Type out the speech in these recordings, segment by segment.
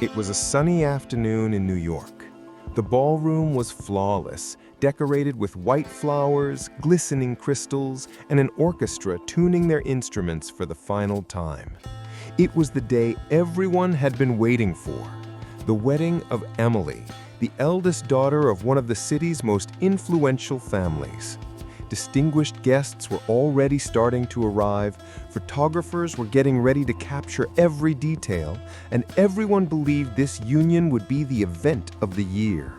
It was a sunny afternoon in New York. The ballroom was flawless, decorated with white flowers, glistening crystals, and an orchestra tuning their instruments for the final time. It was the day everyone had been waiting for, the wedding of Emily, the eldest daughter of one of the city's most influential families. Distinguished guests were already starting to arrive, photographers were getting ready to capture every detail, and everyone believed this union would be the event of the year.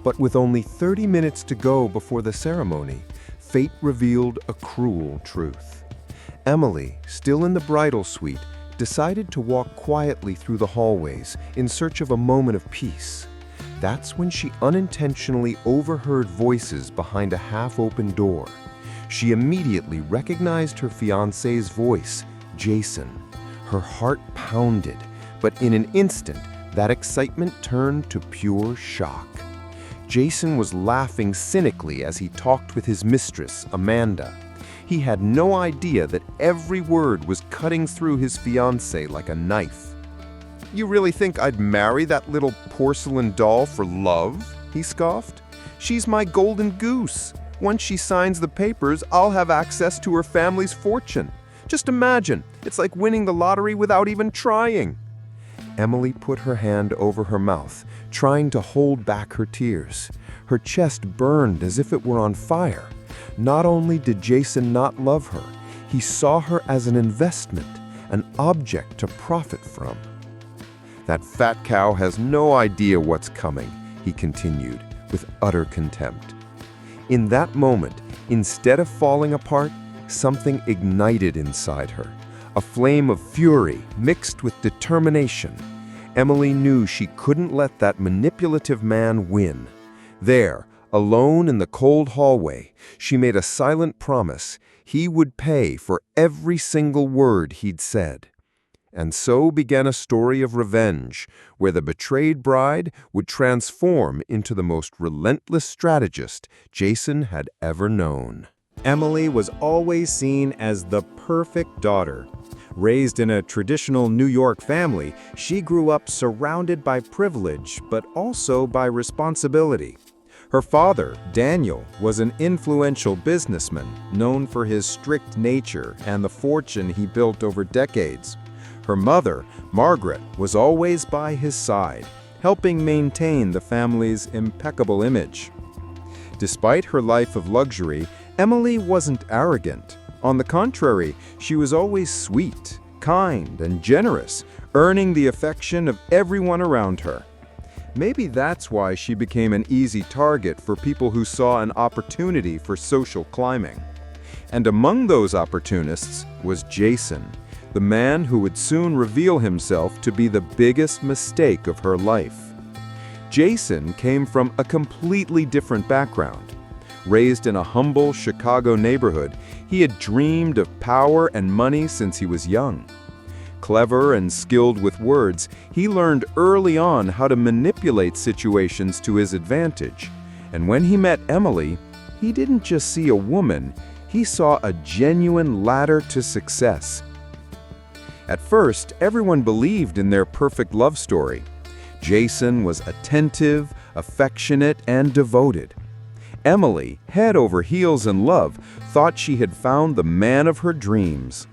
But with only 30 minutes to go before the ceremony, fate revealed a cruel truth. Emily, still in the bridal suite, decided to walk quietly through the hallways in search of a moment of peace. That's when she unintentionally overheard voices behind a half-open door. She immediately recognized her fiancé's voice, Jason. Her heart pounded, but in an instant, that excitement turned to pure shock. Jason was laughing cynically as he talked with his mistress, Amanda. He had no idea that every word was cutting through his fiancée like a knife. "You really think I'd marry that little porcelain doll for love?" he scoffed. "She's my golden goose. Once she signs the papers, I'll have access to her family's fortune. Just imagine, it's like winning the lottery without even trying." Emily put her hand over her mouth, trying to hold back her tears. Her chest burned as if it were on fire. Not only did Jason not love her, he saw her as an investment, an object to profit from. "That fat cow has no idea what's coming," he continued, with utter contempt. In that moment, instead of falling apart, something ignited inside her, a flame of fury mixed with determination. Emily knew she couldn't let that manipulative man win. There, alone in the cold hallway, she made a silent promise he would pay for every single word he'd said. And so began a story of revenge, where the betrayed bride would transform into the most relentless strategist Jason had ever known. Emily was always seen as the perfect daughter. Raised in a traditional New York family, she grew up surrounded by privilege, but also by responsibility. Her father, Daniel, was an influential businessman, known for his strict nature and the fortune he built over decades. Her mother, Margaret, was always by his side, helping maintain the family's impeccable image. Despite her life of luxury, Emily wasn't arrogant. On the contrary, she was always sweet, kind, and generous, earning the affection of everyone around her. Maybe that's why she became an easy target for people who saw an opportunity for social climbing. And among those opportunists was Jason, the man who would soon reveal himself to be the biggest mistake of her life. Jason came from a completely different background. Raised in a humble Chicago neighborhood, he had dreamed of power and money since he was young. Clever and skilled with words, he learned early on how to manipulate situations to his advantage. And when he met Emily, he didn't just see a woman, he saw a genuine ladder to success. At first, everyone believed in their perfect love story. Jason was attentive, affectionate, and devoted. Emily, head over heels in love, thought she had found the man of her dreams.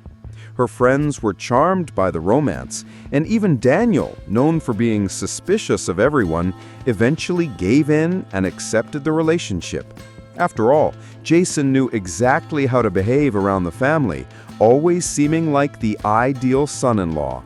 Her friends were charmed by the romance, and even Daniel, known for being suspicious of everyone, eventually gave in and accepted the relationship. After all, Jason knew exactly how to behave around the family, always seeming like the ideal son-in-law.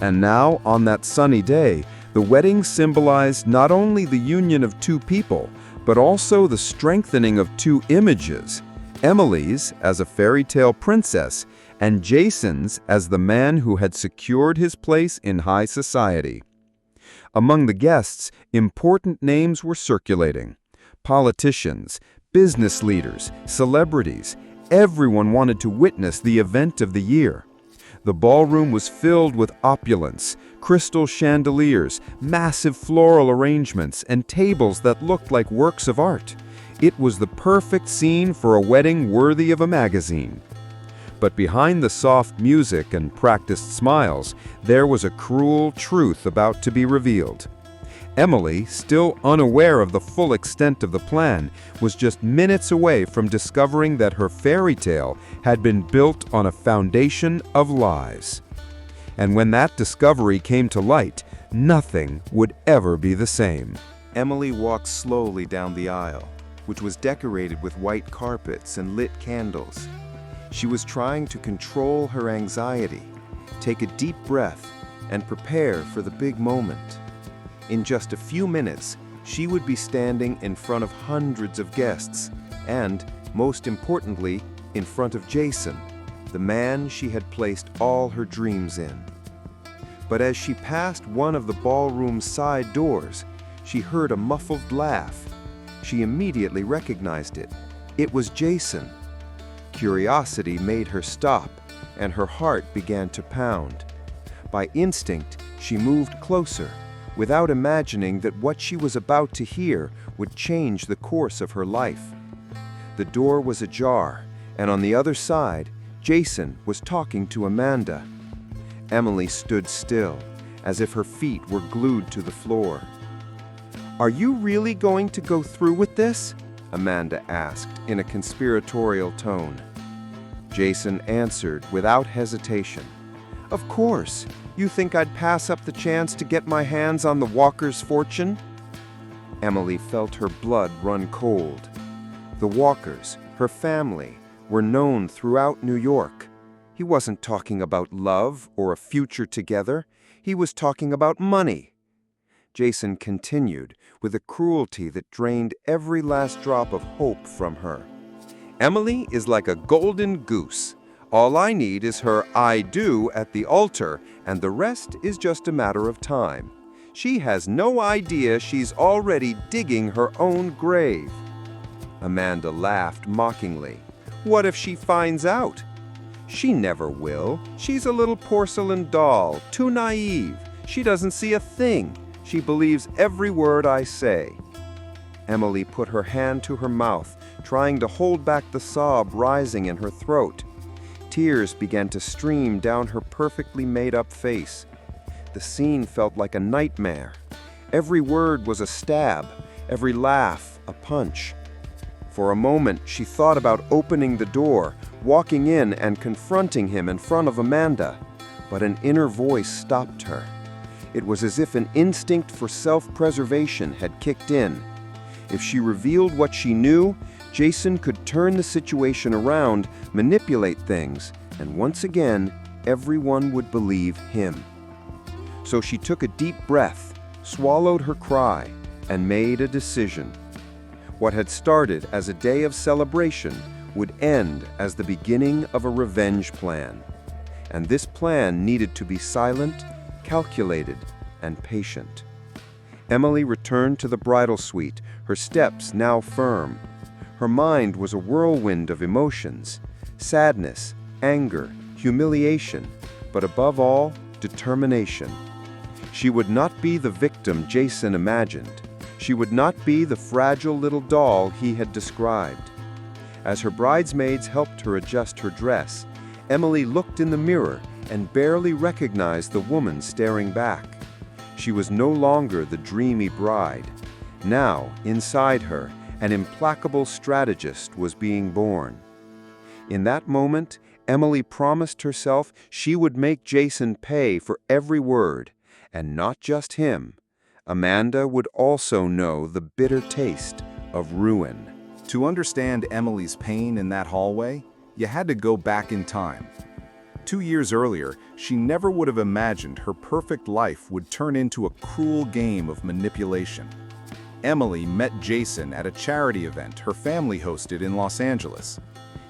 And now, on that sunny day, the wedding symbolized not only the union of two people, but also the strengthening of two images, Emily's as a fairy tale princess, and Jason's as the man who had secured his place in high society. Among the guests, important names were circulating. Politicians, business leaders, celebrities, everyone wanted to witness the event of the year. The ballroom was filled with opulence, crystal chandeliers, massive floral arrangements, and tables that looked like works of art. It was the perfect scene for a wedding worthy of a magazine. But behind the soft music and practiced smiles, there was a cruel truth about to be revealed. Emily, still unaware of the full extent of the plan, was just minutes away from discovering that her fairy tale had been built on a foundation of lies. And when that discovery came to light, nothing would ever be the same. Emily walked slowly down the aisle, which was decorated with white carpets and lit candles. She was trying to control her anxiety, take a deep breath, and prepare for the big moment. In just a few minutes, she would be standing in front of hundreds of guests, and, most importantly, in front of Jason, the man she had placed all her dreams in. But as she passed one of the ballroom's side doors, she heard a muffled laugh. She immediately recognized it. It was Jason. Curiosity made her stop, and her heart began to pound. By instinct, she moved closer, without imagining that what she was about to hear would change the course of her life. The door was ajar, and on the other side, Jason was talking to Amanda. Emily stood still, as if her feet were glued to the floor. "Are you really going to go through with this?" Amanda asked in a conspiratorial tone. Jason answered without hesitation. "Of course. You think I'd pass up the chance to get my hands on the Walker's fortune?" Emily felt her blood run cold. The Walkers, her family, were known throughout New York. He wasn't talking about love or a future together. He was talking about money. Jason continued with a cruelty that drained every last drop of hope from her. "Emily is like a golden goose. All I need is her 'I do' at the altar, and the rest is just a matter of time. She has no idea she's already digging her own grave." Amanda laughed mockingly. "What if she finds out?" "She never will. She's a little porcelain doll, too naive. She doesn't see a thing. She believes every word I say." Emily put her hand to her mouth, trying to hold back the sob rising in her throat. Tears began to stream down her perfectly made-up face. The scene felt like a nightmare. Every word was a stab, every laugh a punch. For a moment, she thought about opening the door, walking in and confronting him in front of Amanda, but an inner voice stopped her. It was as if an instinct for self-preservation had kicked in. If she revealed what she knew, Jason could turn the situation around, manipulate things, and once again, everyone would believe him. So she took a deep breath, swallowed her cry, and made a decision. What had started as a day of celebration would end as the beginning of a revenge plan. And this plan needed to be silent, calculated, and patient. Emily returned to the bridal suite, her steps now firm. Her mind was a whirlwind of emotions: sadness, anger, humiliation, but above all, determination. She would not be the victim Jason imagined. She would not be the fragile little doll he had described. As her bridesmaids helped her adjust her dress, Emily looked in the mirror and barely recognized the woman staring back. She was no longer the dreamy bride. Now, inside her, an implacable strategist was being born. In that moment, Emily promised herself she would make Jason pay for every word, and not just him. Amanda would also know the bitter taste of ruin. To understand Emily's pain in that hallway, you had to go back in time. 2 years earlier, she never would have imagined her perfect life would turn into a cruel game of manipulation. Emily met Jason at a charity event her family hosted in Los Angeles.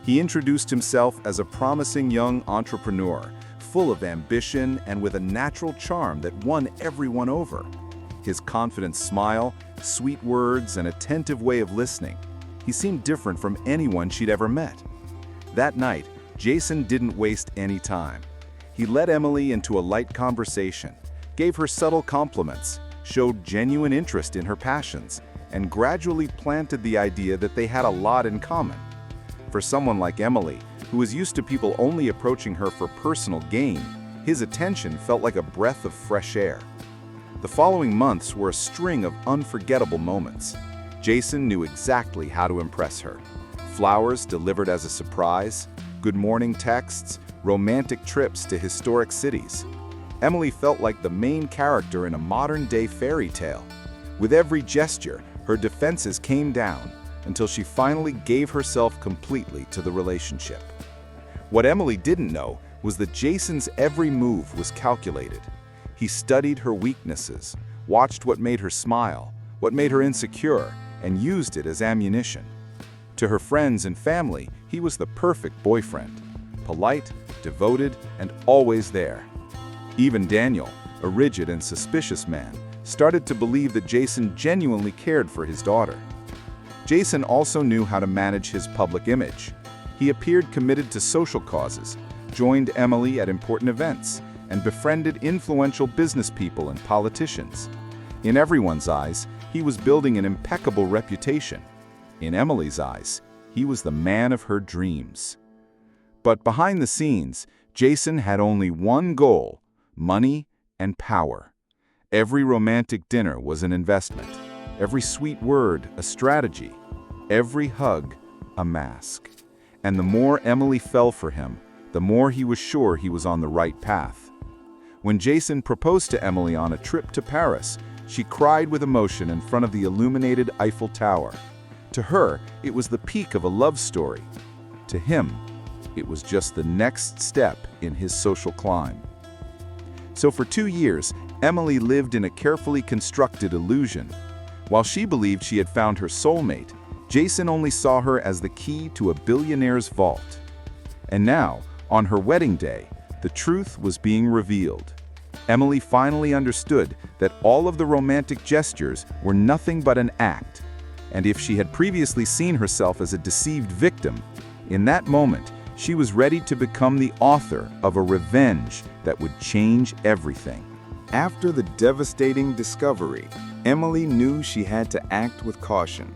He introduced himself as a promising young entrepreneur, full of ambition and with a natural charm that won everyone over. His confident smile, sweet words, and attentive way of listening. He seemed different from anyone she'd ever met. That night, Jason didn't waste any time. He led Emily into a light conversation, gave her subtle compliments, showed genuine interest in her passions, and gradually planted the idea that they had a lot in common. For someone like Emily, who was used to people only approaching her for personal gain, his attention felt like a breath of fresh air. The following months were a string of unforgettable moments. Jason knew exactly how to impress her. Flowers delivered as a surprise, good morning texts, romantic trips to historic cities. Emily felt like the main character in a modern-day fairy tale. With every gesture, her defenses came down until she finally gave herself completely to the relationship. What Emily didn't know was that Jason's every move was calculated. He studied her weaknesses, watched what made her smile, what made her insecure, and used it as ammunition. To her friends and family, he was the perfect boyfriend, polite, devoted, and always there. Even Daniel, a rigid and suspicious man, started to believe that Jason genuinely cared for his daughter. Jason also knew how to manage his public image. He appeared committed to social causes, joined Emily at important events, and befriended influential business people and politicians. In everyone's eyes, he was building an impeccable reputation. In Emily's eyes, he was the man of her dreams. But behind the scenes, Jason had only one goal: money and power. Every romantic dinner was an investment, every sweet word a strategy, every hug a mask. And the more Emily fell for him, the more he was sure he was on the right path. When Jason proposed to Emily on a trip to Paris, she cried with emotion in front of the illuminated Eiffel Tower. To her, it was the peak of a love story. To him, it was just the next step in his social climb. So for 2 years, Emily lived in a carefully constructed illusion. While she believed she had found her soulmate, Jason only saw her as the key to a billionaire's vault. And now, on her wedding day, the truth was being revealed. Emily finally understood that all of the romantic gestures were nothing but an act. And if she had previously seen herself as a deceived victim, in that moment, she was ready to become the author of a revenge that would change everything. After the devastating discovery, Emily knew she had to act with caution.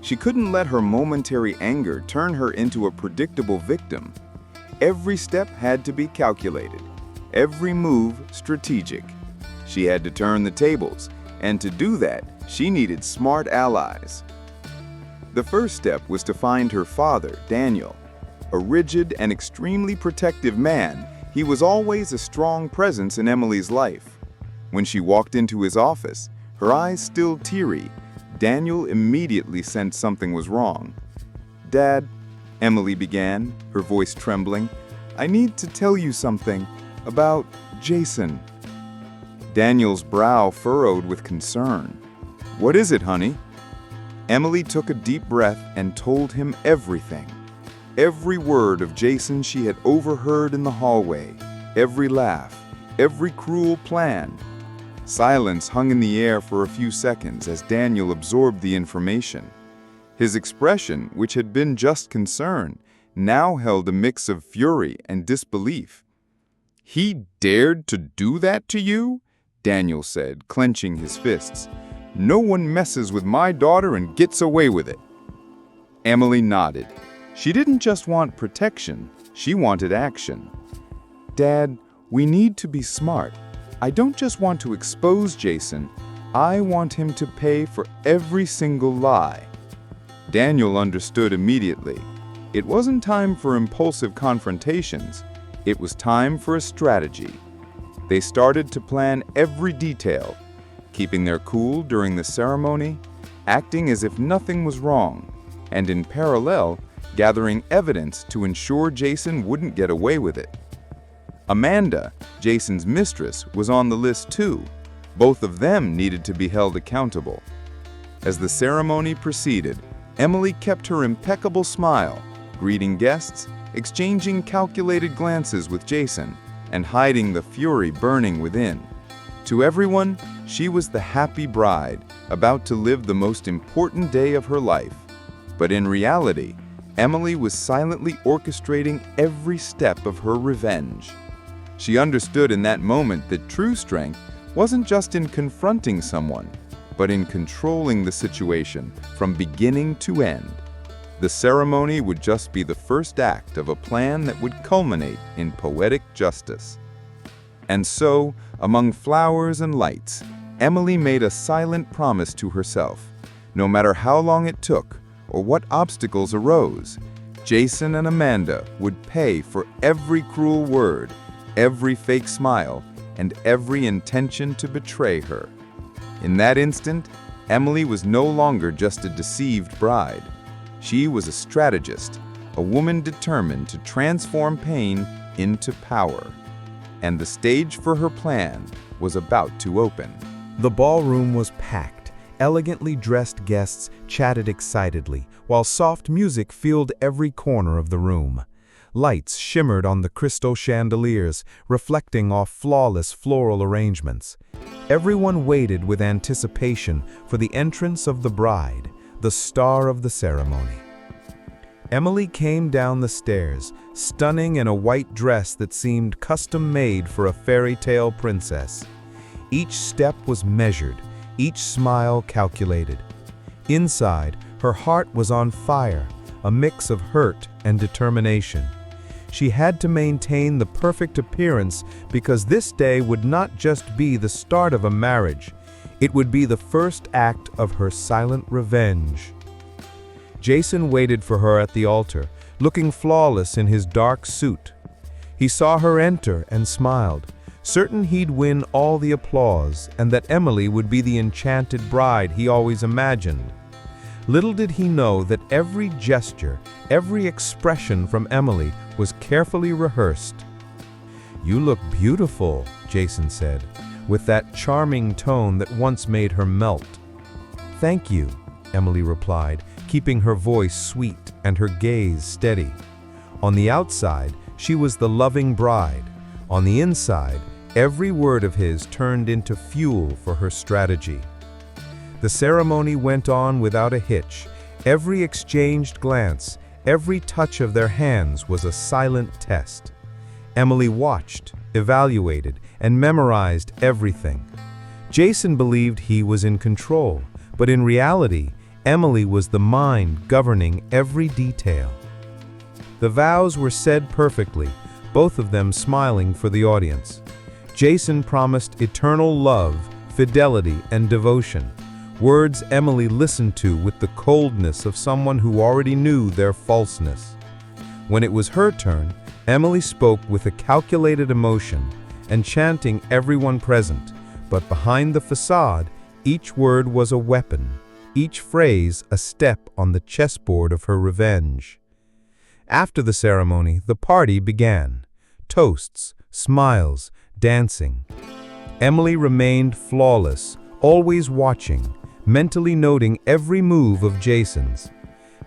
She couldn't let her momentary anger turn her into a predictable victim. Every step had to be calculated, every move strategic. She had to turn the tables, and to do that, she needed smart allies. The first step was to find her father, Daniel. A rigid and extremely protective man, he was always a strong presence in Emily's life. When she walked into his office, her eyes still teary, Daniel immediately sensed something was wrong. "Dad," Emily began, her voice trembling, "I need to tell you something about Jason." Daniel's brow furrowed with concern. "What is it, honey?" Emily took a deep breath and told him everything. Every word of Jason she had overheard in the hallway, every laugh, every cruel plan. Silence hung in the air for a few seconds as Daniel absorbed the information. His expression, which had been just concern, now held a mix of fury and disbelief. "He dared to do that to you?" Daniel said, clenching his fists. "No one messes with my daughter and gets away with it." Emily nodded. She didn't just want protection, she wanted action. "Dad, we need to be smart. I don't just want to expose Jason, I want him to pay for every single lie." Daniel understood immediately. It wasn't time for impulsive confrontations. It was time for a strategy. They started to plan every detail, keeping their cool during the ceremony, acting as if nothing was wrong, and in parallel, gathering evidence to ensure Jason wouldn't get away with it. Amanda, Jason's mistress, was on the list too. Both of them needed to be held accountable. As the ceremony proceeded, Emily kept her impeccable smile, greeting guests, exchanging calculated glances with Jason, and hiding the fury burning within. To everyone, she was the happy bride, about to live the most important day of her life. But in reality, Emily was silently orchestrating every step of her revenge. She understood in that moment that true strength wasn't just in confronting someone, but in controlling the situation from beginning to end. The ceremony would just be the first act of a plan that would culminate in poetic justice. And so, among flowers and lights, Emily made a silent promise to herself. No matter how long it took or what obstacles arose, Jason and Amanda would pay for every cruel word, every fake smile, and every intention to betray her. In that instant, Emily was no longer just a deceived bride. She was a strategist, a woman determined to transform pain into power. And the stage for her plan was about to open. The ballroom was packed. Elegantly dressed guests chatted excitedly, while soft music filled every corner of the room. Lights shimmered on the crystal chandeliers, reflecting off flawless floral arrangements. Everyone waited with anticipation for the entrance of the bride, the star of the ceremony. Emily came down the stairs, stunning in a white dress that seemed custom-made for a fairy tale princess. Each step was measured, each smile calculated. Inside, her heart was on fire, a mix of hurt and determination. She had to maintain the perfect appearance because this day would not just be the start of a marriage, it would be the first act of her silent revenge. Jason waited for her at the altar, looking flawless in his dark suit. He saw her enter and smiled, certain he'd win all the applause and that Emily would be the enchanted bride he always imagined. Little did he know that every gesture, every expression from Emily was carefully rehearsed. "You look beautiful," Jason said, with that charming tone that once made her melt. "Thank you," Emily replied, keeping her voice sweet and her gaze steady. On the outside, she was the loving bride. On the inside, every word of his turned into fuel for her strategy. The ceremony went on without a hitch. Every exchanged glance, every touch of their hands was a silent test. Emily watched, evaluated, and memorized everything. Jason believed he was in control, but in reality, Emily was the mind governing every detail. The vows were said perfectly, both of them smiling for the audience. Jason promised eternal love, fidelity, and devotion. Words Emily listened to with the coldness of someone who already knew their falseness. When it was her turn, Emily spoke with a calculated emotion, enchanting everyone present, but behind the facade, each word was a weapon, each phrase a step on the chessboard of her revenge. After the ceremony, the party began. Toasts, smiles, dancing. Emily remained flawless, always watching, mentally noting every move of Jason's.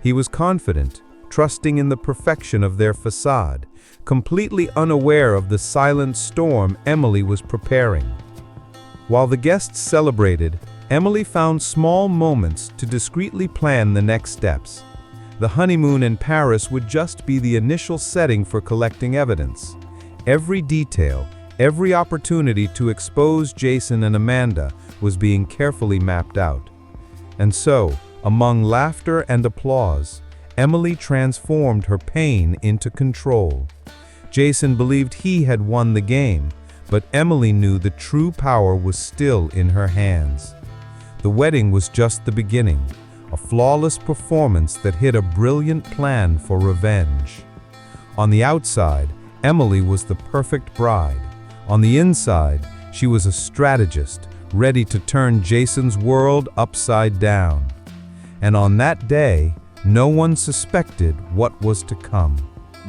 He was confident, trusting in the perfection of their facade, completely unaware of the silent storm Emily was preparing. While the guests celebrated, Emily found small moments to discreetly plan the next steps. The honeymoon in Paris would just be the initial setting for collecting evidence. Every detail, every opportunity to expose Jason and Amanda was being carefully mapped out. And so, among laughter and applause, Emily transformed her pain into control. Jason believed he had won the game, but Emily knew the true power was still in her hands. The wedding was just the beginning, a flawless performance that hid a brilliant plan for revenge. On the outside, Emily was the perfect bride. On the inside, she was a strategist, ready to turn Jason's world upside down. And on that day, no one suspected what was to come.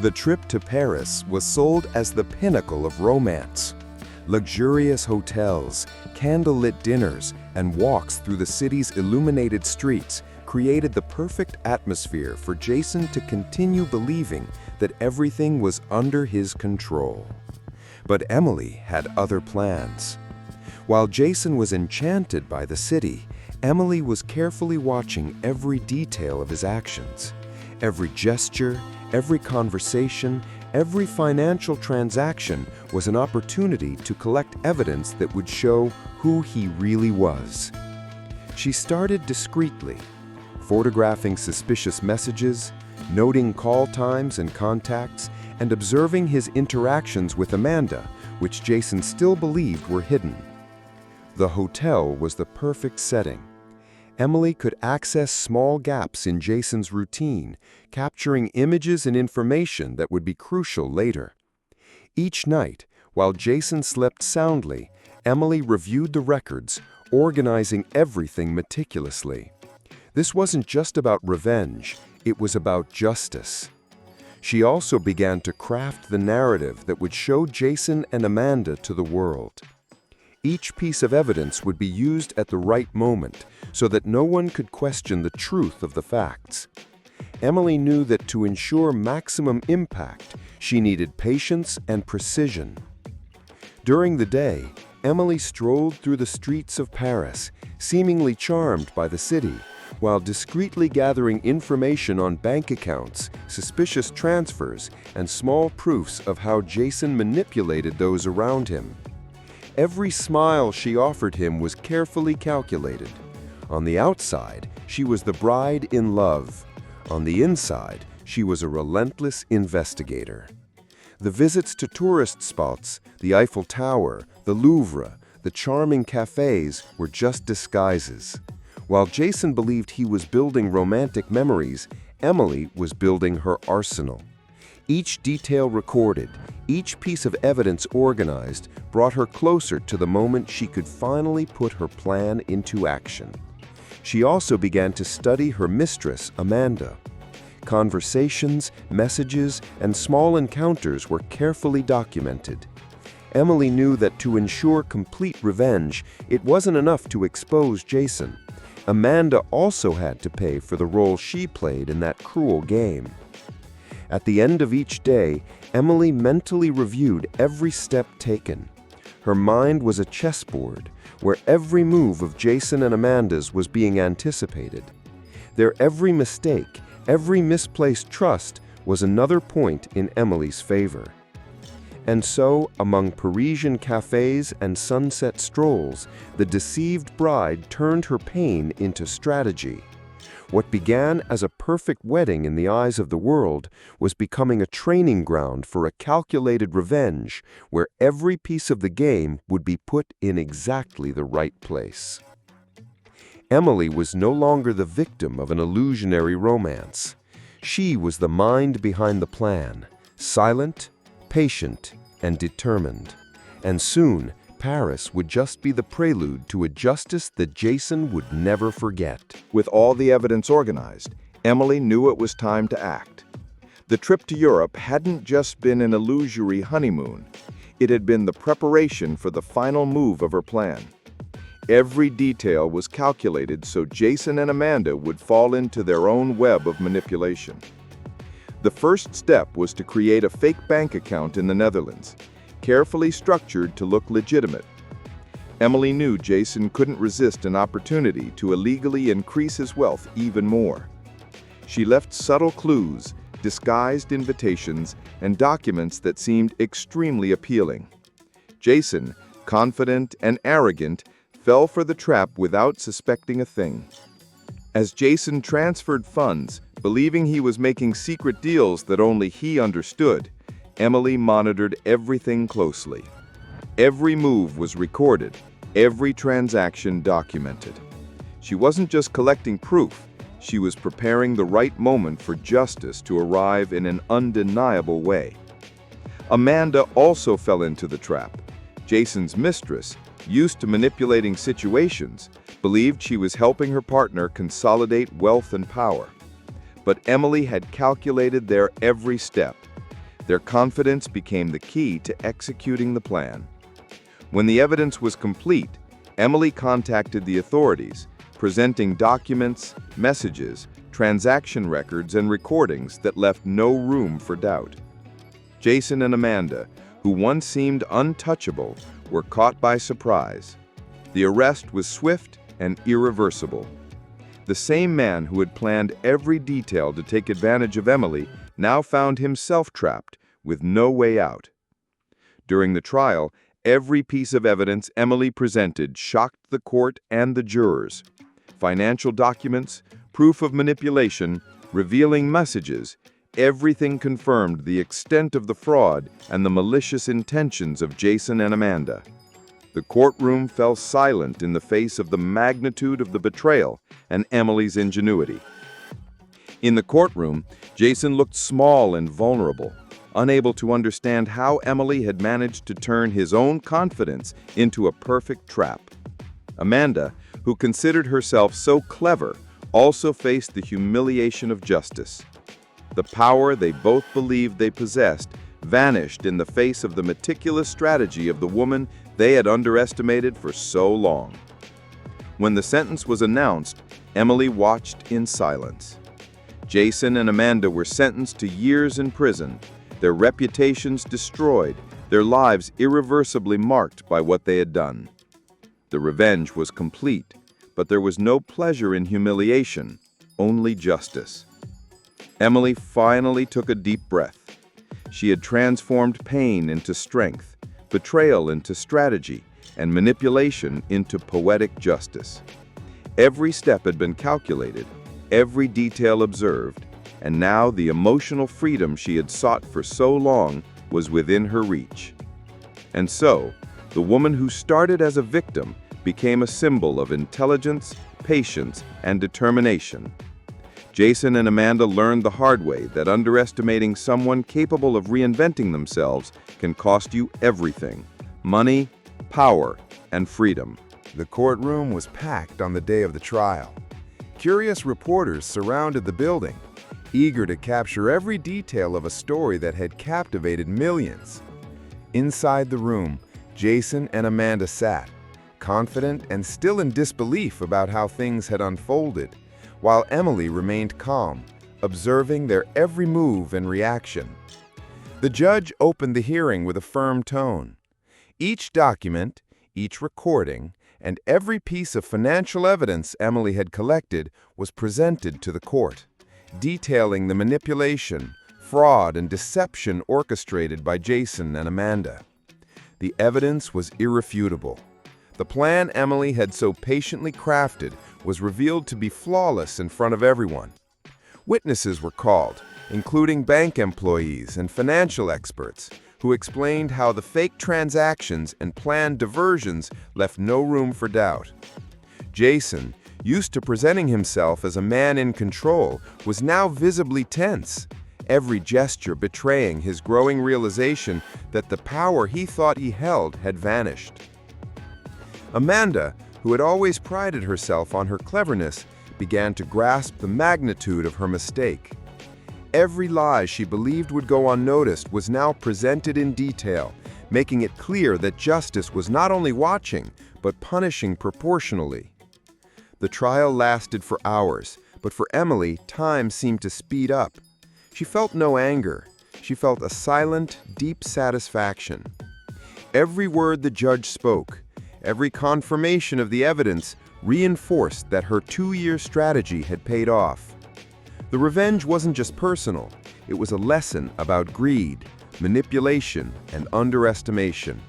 The trip to Paris was sold as the pinnacle of romance. Luxurious hotels, candlelit dinners, and walks through the city's illuminated streets created the perfect atmosphere for Jason to continue believing that everything was under his control. But Emily had other plans. While Jason was enchanted by the city, Emily was carefully watching every detail of his actions. Every gesture, every conversation, every financial transaction was an opportunity to collect evidence that would show who he really was. She started discreetly, photographing suspicious messages, noting call times and contacts, and observing his interactions with Amanda, which Jason still believed were hidden. The hotel was the perfect setting. Emily could access small gaps in Jason's routine, capturing images and information that would be crucial later. Each night, while Jason slept soundly, Emily reviewed the records, organizing everything meticulously. This wasn't just about revenge, it was about justice. She also began to craft the narrative that would show Jason and Amanda to the world. Each piece of evidence would be used at the right moment so that no one could question the truth of the facts. Emily knew that to ensure maximum impact, she needed patience and precision. During the day, Emily strolled through the streets of Paris, seemingly charmed by the city, while discreetly gathering information on bank accounts, suspicious transfers, and small proofs of how Jason manipulated those around him. Every smile she offered him was carefully calculated. On the outside, she was the bride in love. On the inside, she was a relentless investigator. The visits to tourist spots, the Eiffel Tower, the Louvre, the charming cafes were just disguises. While Jason believed he was building romantic memories, Emily was building her arsenal. Each detail recorded, each piece of evidence organized, brought her closer to the moment she could finally put her plan into action. She also began to study her mistress, Amanda. Conversations, messages, and small encounters were carefully documented. Emily knew that to ensure complete revenge, it wasn't enough to expose Jason. Amanda also had to pay for the role she played in that cruel game. At the end of each day, Emily mentally reviewed every step taken. Her mind was a chessboard, where every move of Jason and Amanda's was being anticipated. Their every mistake, every misplaced trust was another point in Emily's favor. And so, among Parisian cafes and sunset strolls, the deceived bride turned her pain into strategy. What began as a perfect wedding in the eyes of the world was becoming a training ground for a calculated revenge where every piece of the game would be put in exactly the right place. Emily was no longer the victim of an illusionary romance. She was the mind behind the plan, silent, patient, and determined. And soon, Paris would just be the prelude to a justice that Jason would never forget. With all the evidence organized, Emily knew it was time to act. The trip to Europe hadn't just been an illusory honeymoon. It had been the preparation for the final move of her plan. Every detail was calculated so Jason and Amanda would fall into their own web of manipulation. The first step was to create a fake bank account in the Netherlands, carefully structured to look legitimate. Emily knew Jason couldn't resist an opportunity to illegally increase his wealth even more. She left subtle clues, disguised invitations, and documents that seemed extremely appealing. Jason, confident and arrogant, fell for the trap without suspecting a thing. As Jason transferred funds, believing he was making secret deals that only he understood, Emily monitored everything closely. Every move was recorded, every transaction documented. She wasn't just collecting proof, she was preparing the right moment for justice to arrive in an undeniable way. Amanda also fell into the trap. Jason's mistress, used to manipulating situations, believed she was helping her partner consolidate wealth and power. But Emily had calculated their every step. Their confidence became the key to executing the plan. When the evidence was complete, Emily contacted the authorities, presenting documents, messages, transaction records, and recordings that left no room for doubt. Jason and Amanda, who once seemed untouchable, were caught by surprise. The arrest was swift and irreversible. The same man who had planned every detail to take advantage of Emily now found himself trapped, with no way out. During the trial, every piece of evidence Emily presented shocked the court and the jurors. Financial documents, proof of manipulation, revealing messages, everything confirmed the extent of the fraud and the malicious intentions of Jason and Amanda. The courtroom fell silent in the face of the magnitude of the betrayal and Emily's ingenuity. In the courtroom, Jason looked small and vulnerable, unable to understand how Emily had managed to turn his own confidence into a perfect trap. Amanda, who considered herself so clever, also faced the humiliation of justice. The power they both believed they possessed vanished in the face of the meticulous strategy of the woman they had underestimated for so long. When the sentence was announced, Emily watched in silence. Jason and Amanda were sentenced to years in prison, their reputations destroyed, their lives irreversibly marked by what they had done. The revenge was complete, but there was no pleasure in humiliation, only justice. Emily finally took a deep breath. She had transformed pain into strength, betrayal into strategy, and manipulation into poetic justice. Every step had been calculated, every detail observed, and now the emotional freedom she had sought for so long was within her reach. And so, the woman who started as a victim became a symbol of intelligence, patience, and determination. Jason and Amanda learned the hard way that underestimating someone capable of reinventing themselves can cost you everything: money, power, and freedom. The courtroom was packed on the day of the trial. Curious reporters surrounded the building, eager to capture every detail of a story that had captivated millions. Inside the room, Jason and Amanda sat, confident and still in disbelief about how things had unfolded, while Emily remained calm, observing their every move and reaction. The judge opened the hearing with a firm tone. Each document, each recording, and every piece of financial evidence Emily had collected was presented to the court, detailing the manipulation, fraud, and deception orchestrated by Jason and Amanda. The evidence was irrefutable. The plan Emily had so patiently crafted was revealed to be flawless in front of everyone. Witnesses were called, including bank employees and financial experts, who explained how the fake transactions and planned diversions left no room for doubt. Jason, used to presenting himself as a man in control, was now visibly tense, every gesture betraying his growing realization that the power he thought he held had vanished. Amanda, who had always prided herself on her cleverness, began to grasp the magnitude of her mistake. Every lie she believed would go unnoticed was now presented in detail, making it clear that justice was not only watching, but punishing proportionally. The trial lasted for hours, but for Emily, time seemed to speed up. She felt no anger. She felt a silent, deep satisfaction. Every word the judge spoke, every confirmation of the evidence reinforced that her 2-year strategy had paid off. The revenge wasn't just personal, it was a lesson about greed, manipulation, and underestimation.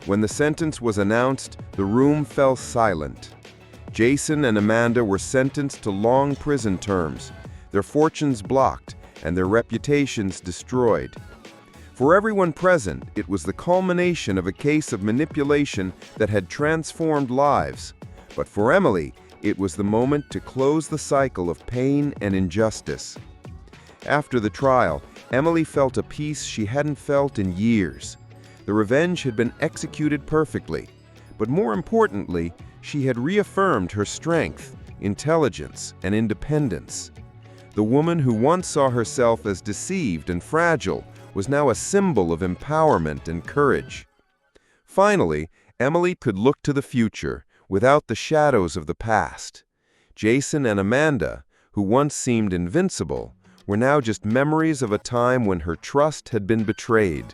When the sentence was announced, the room fell silent. Jason and Amanda were sentenced to long prison terms, their fortunes blocked, and their reputations destroyed. For everyone present, it was the culmination of a case of manipulation that had transformed lives. But for Emily, it was the moment to close the cycle of pain and injustice. After the trial, Emily felt a peace she hadn't felt in years. The revenge had been executed perfectly, but more importantly, she had reaffirmed her strength, intelligence, and independence. The woman who once saw herself as deceived and fragile was now a symbol of empowerment and courage. Finally, Emily could look to the future, without the shadows of the past. Jason and Amanda, who once seemed invincible, were now just memories of a time when her trust had been betrayed.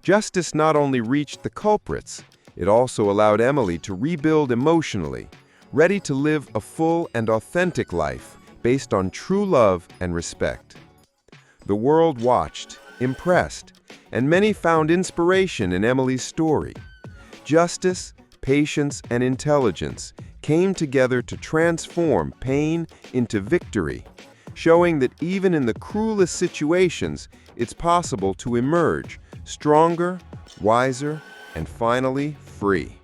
Justice not only reached the culprits, it also allowed Emily to rebuild emotionally, ready to live a full and authentic life based on true love and respect. The world watched, impressed, and many found inspiration in Emily's story. Justice, patience, and intelligence came together to transform pain into victory, showing that even in the cruelest situations, it's possible to emerge stronger, wiser, and finally free.